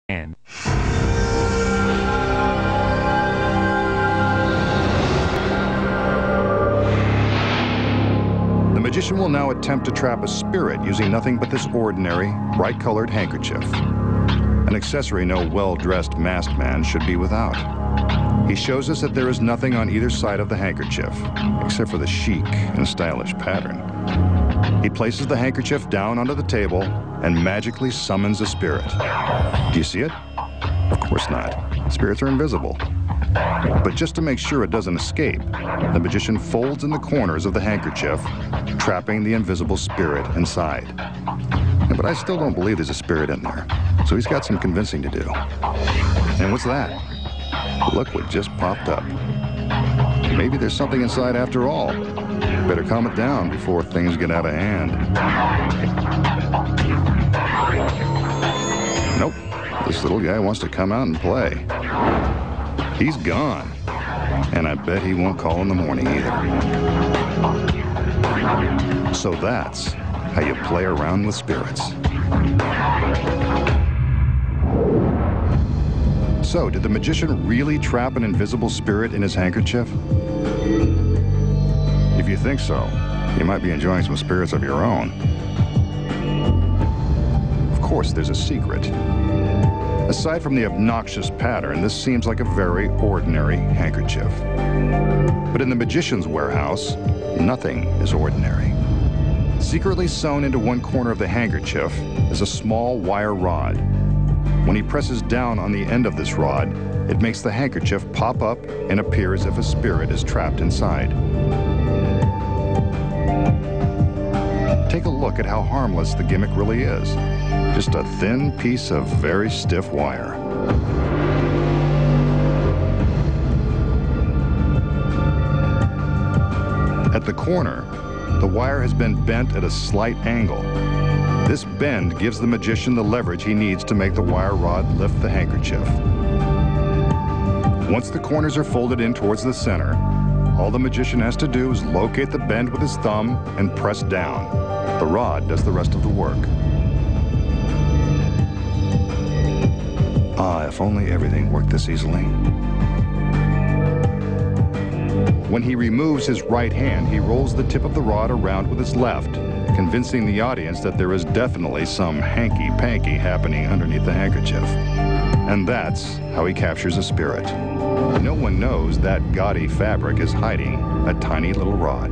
hand. The magician will now attempt to trap a spirit using nothing but this ordinary, bright-colored handkerchief. An accessory no well-dressed masked man should be without. He shows us that there is nothing on either side of the handkerchief, except for the chic and stylish pattern. He places the handkerchief down onto the table and magically summons a spirit. Do you see it? Of course not. Spirits are invisible. But just to make sure it doesn't escape, the magician folds in the corners of the handkerchief, trapping the invisible spirit inside. But I still don't believe there's a spirit in there, so he's got some convincing to do. And what's that? Look what just popped up. Maybe there's something inside after all. Better calm it down before things get out of hand. Nope, this little guy wants to come out and play. He's gone, and I bet he won't call in the morning either. So that's how you play around with spirits. So, did the magician really trap an invisible spirit in his handkerchief? If you think so, you might be enjoying some spirits of your own. Of course, there's a secret. Aside from the obnoxious pattern, this seems like a very ordinary handkerchief. But in the magician's warehouse, nothing is ordinary. Secretly sewn into one corner of the handkerchief is a small wire rod. When he presses down on the end of this rod, it makes the handkerchief pop up and appear as if a spirit is trapped inside. Take a look at how harmless the gimmick really is. Just a thin piece of very stiff wire. At the corner, the wire has been bent at a slight angle. This bend gives the magician the leverage he needs to make the wire rod lift the handkerchief. Once the corners are folded in towards the center, all the magician has to do is locate the bend with his thumb and press down. The rod does the rest of the work. Ah, if only everything worked this easily. When he removes his right hand, he rolls the tip of the rod around with his left, convincing the audience that there is definitely some hanky-panky happening underneath the handkerchief. And that's how he captures a spirit. No one knows that gaudy fabric is hiding a tiny little rod.